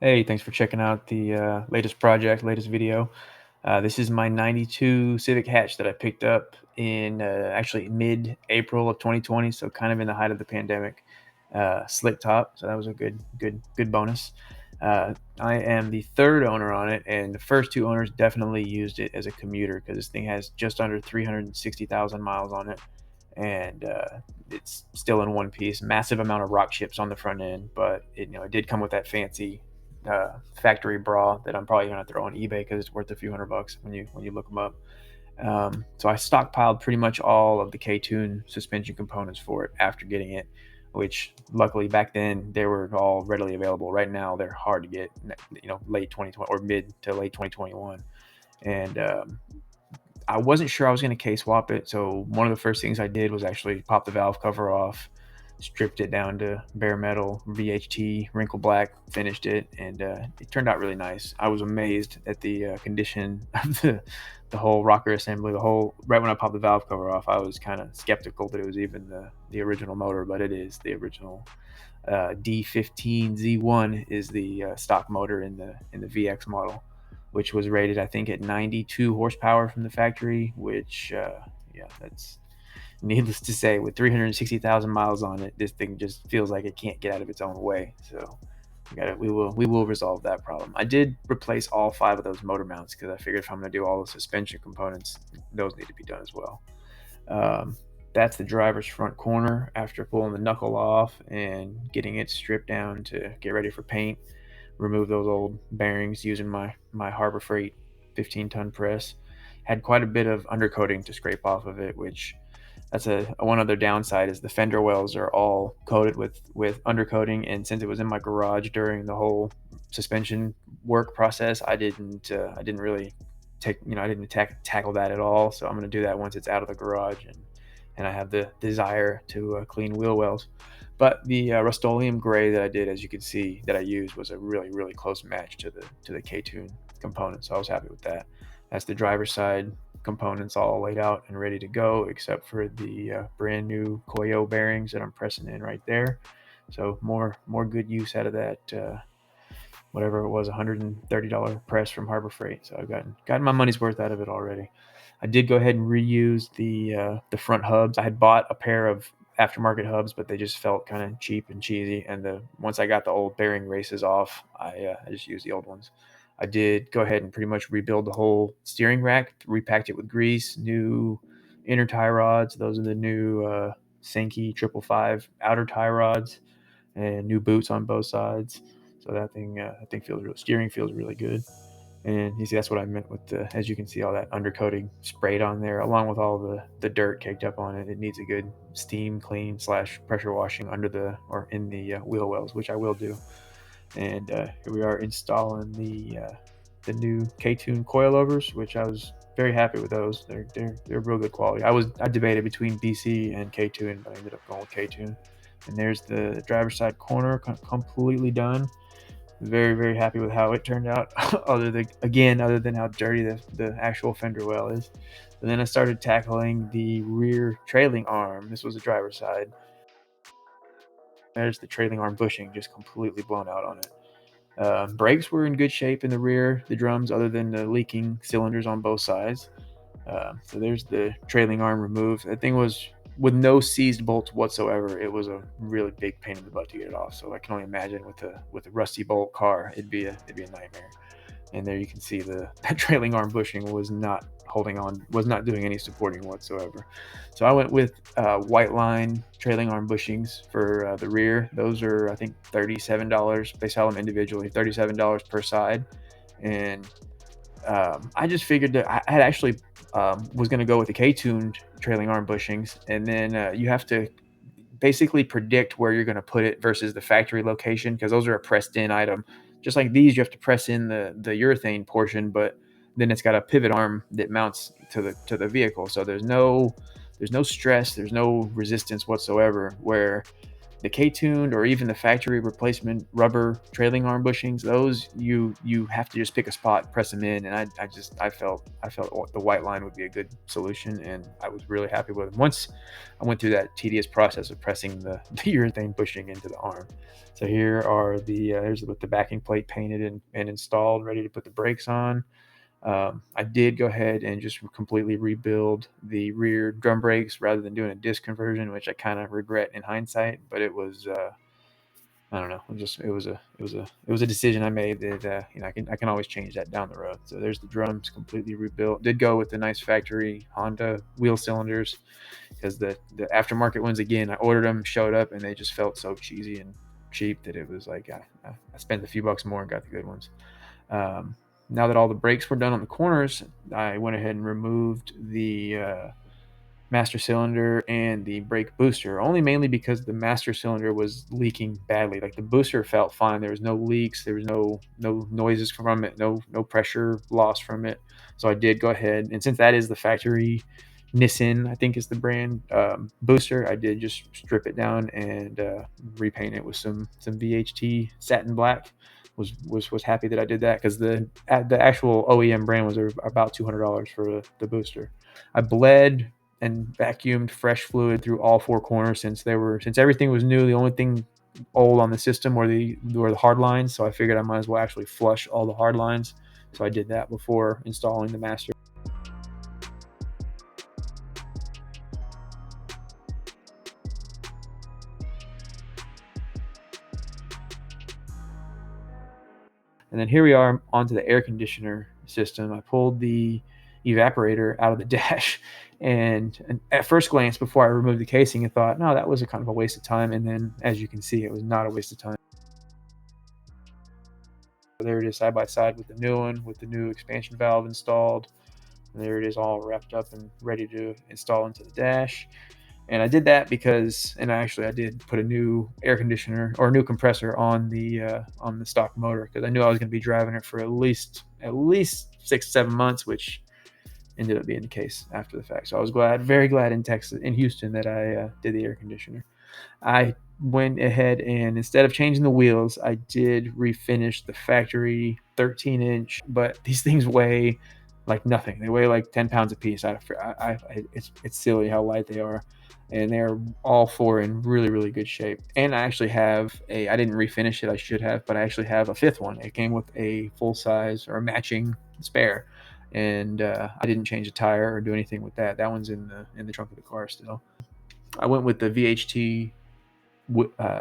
Hey, thanks for checking out the latest project, latest video. This is my 92 Civic Hatch that I picked up in actually mid-April of 2020, so kind of in the height of the pandemic. Slick top, so that was a good bonus. I am the third owner on it, and the first two owners definitely used it as a commuter because this thing has just under 360,000 miles on it, and it's still in one piece. Massive amount of rock chips on the front end, but it did come with that fancy factory bra that I'm probably gonna throw on eBay because it's worth a few $100 when you look them up. So I stockpiled pretty much all of the KTune suspension components for it after getting it, which luckily back then they were all readily available. Right now they're hard to get, late 2020 or mid to late 2021, and I wasn't sure I was going to K-swap it. So one of the first things I did was actually pop the valve cover off, stripped it down to bare metal, VHT, wrinkle black, finished it, and it turned out really nice. I was amazed at the condition of the whole rocker assembly. Right when I popped the valve cover off, I was kind of skeptical that it was even the original motor, but it is the original. D15Z1 is the stock motor in the VX model, which was rated I think at 92 horsepower from the factory. Which yeah, that's needless to say, with 360,000 miles on it, this thing just feels like it can't get out of its own way. So we will resolve that problem. I did replace all five of those motor mounts because I figured if I'm going to do all the suspension components, those need to be done as well. Um, that's the driver's front corner after pulling the knuckle off and getting it stripped down to get ready for paint. Remove those old bearings using my Harbor Freight 15-ton press. Had quite a bit of undercoating to scrape off of it, which that's one other downside is the fender wells are all coated with undercoating, and since it was in my garage during the whole suspension work process, I didn't really I didn't tackle that at all. So I'm going to do that once it's out of the garage and I have the desire to clean wheel wells. But the Rust-Oleum gray that I did, as you can see, that I used was a really close match to the KTune component. So I was happy with that. That's the driver's side components all laid out and ready to go, except for the brand new Koyo bearings that I'm pressing in right there. So more good use out of that. Whatever it was, $130 press from Harbor Freight. So I've gotten my money's worth out of it already. I did go ahead and reuse the front hubs. I had bought a pair of aftermarket hubs, but they just felt kind of cheap and cheesy. And once I got the old bearing races off, I just used the old ones. I did go ahead and pretty much rebuild the whole steering rack, repacked it with grease, new inner tie rods. Those are the new Sankey 555 outer tie rods, and new boots on both sides. So that thing steering feels really good. And you see, that's what I meant with as you can see, all that undercoating sprayed on there, along with all the dirt caked up on it. It needs a good steam clean / pressure washing under or in the wheel wells, which I will do. And here we are installing the new KTune Coilovers, which I was very happy with those. They're real good quality. I debated between BC and KTune, but I ended up going with KTune. And there's the driver's side corner completely done. Very happy with how it turned out. Other than how dirty the actual fender well is. And then I started tackling the rear trailing arm. This was the driver's side. There's the trailing arm bushing just completely blown out on it. Brakes were in good shape in the rear, the drums, other than the leaking cylinders on both sides. So there's the trailing arm removed. That thing was with no seized bolts whatsoever. It was a really big pain in the butt to get it off. So I can only imagine with a rusty bolt car, it'd be a nightmare. And there you can see that trailing arm bushing was not doing any supporting whatsoever. So I went with white line trailing arm bushings for the rear. Those are I think $37. They sell them individually, $37 per side. And I just figured that I had actually was going to go with the K-tuned trailing arm bushings, and then you have to basically predict where you're going to put it versus the factory location, because those are a pressed in item. Just like these, you have to press in the urethane portion, but then it's got a pivot arm that mounts to the vehicle. So there's no stress, there's no resistance whatsoever. Where The K-tuned or even the factory replacement rubber trailing arm bushings, those you have to just pick a spot, press them in, and I felt the white line would be a good solution, and I was really happy with them. Once I went through that tedious process of pressing the urethane bushing into the arm. So here are here's with the backing plate painted and installed, ready to put the brakes on. I did go ahead and just completely rebuild the rear drum brakes rather than doing a disc conversion, which I kind of regret in hindsight. But it was, I don't know, it was a decision I made that I can always change that down the road. So there's the drums completely rebuilt. Did go with the nice factory Honda wheel cylinders, because the aftermarket ones, again, I ordered them, showed up, and they just felt so cheesy and cheap that it was like I spent a few bucks more and got the good ones. Um, Now that all the brakes were done on the corners, I went ahead and removed the master cylinder and the brake booster, only mainly because the master cylinder was leaking badly. Like, the booster felt fine. There was no leaks. There was no noises from it, no pressure loss from it. So I did go ahead, and since that is the factory Nissan, I think is the brand, booster, I did just strip it down and repaint it with some VHT satin black. Was happy that I did that, because the actual OEM brand was about $200 for the booster. I bled and vacuumed fresh fluid through all four corners, since everything was new. The only thing old on the system were the hard lines, so I figured I might as well actually flush all the hard lines. So I did that before installing the master. And then here we are onto the air conditioner system. I pulled the evaporator out of the dash, and at first glance, before I removed the casing, I thought, no, that was a kind of a waste of time. And then, as you can see, it was not a waste of time. There it is, side by side with the new one, with the new expansion valve installed. And there it is, all wrapped up and ready to install into the dash. And I did that because, and I did put a new air conditioner or a new compressor on the stock motor, because I knew I was going to be driving it for at least 6-7 months, which ended up being the case after the fact. So I was very glad in Houston, that I did the air conditioner. I went ahead and, instead of changing the wheels, I did refinish the factory 13-inch, but these things weigh like nothing. They weigh like 10 pounds a piece. It's silly how light they are, and they're all four in really, really good shape. And I actually have I didn't refinish it, I should have, but I actually have a fifth one. It came with a full size or matching spare, and I didn't change a tire or do anything with that. That one's in the trunk of the car still. I went with the VHT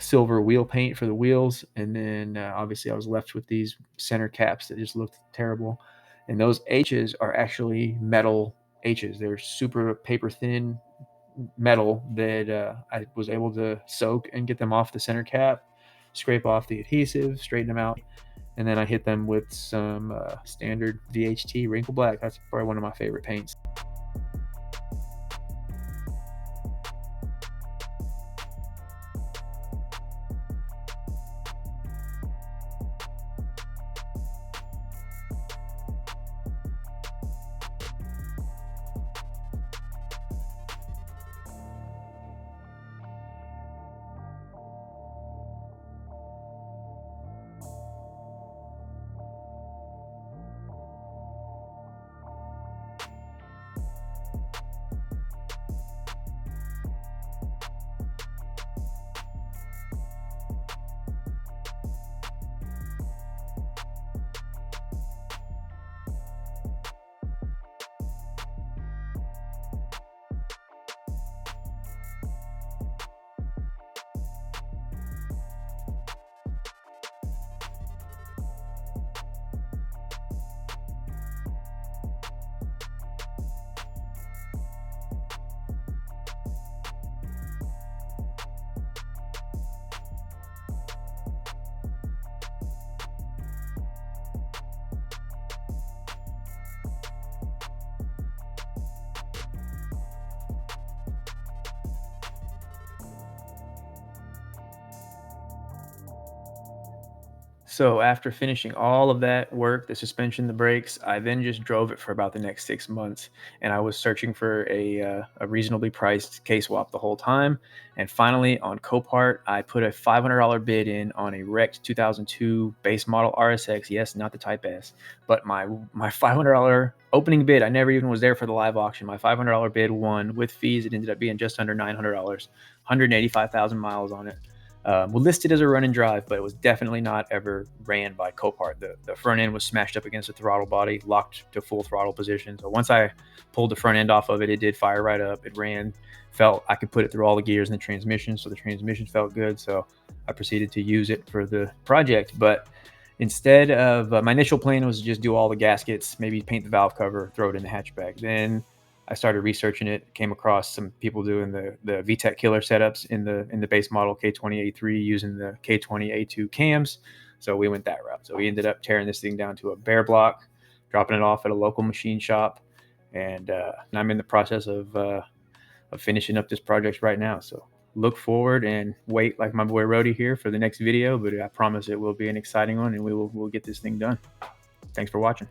silver wheel paint for the wheels, and then obviously I was left with these center caps that just looked terrible. And those H's are actually metal H's. They're super paper thin metal that I was able to soak and get them off the center cap, scrape off the adhesive, straighten them out, and then I hit them with some standard VHT wrinkle black. That's probably one of my favorite paints. So after finishing all of that work, the suspension, the brakes, I then just drove it for about the next 6 months, and I was searching for a reasonably priced K-swap the whole time. And finally, on Copart, I put a $500 bid in on a wrecked 2002 base model RSX. Yes, not the Type S, but my $500 opening bid. I never even was there for the live auction. My $500 bid won with fees. It ended up being just under $900, 185,000 miles on it. Listed as a run and drive, but it was definitely not ever ran by Copart. The front end was smashed up against the throttle body, locked to full throttle position. So once I pulled the front end off of it, it did fire right up. It ran, felt I could put it through all the gears in the transmission, so the transmission felt good. So I proceeded to use it for the project. But instead of my initial plan was to just do all the gaskets, maybe paint the valve cover, throw it in the hatchback. Then I started researching it, came across some people doing the Vtec killer setups in the base model K20A3 using the K20A2 cams. So we went that route. So we ended up tearing this thing down to a bare block, dropping it off at a local machine shop, and I'm in the process of finishing up this project right now. So look forward and wait, like my boy Rody here, for the next video. But I promise it will be an exciting one, and we'll get this thing done. Thanks for watching.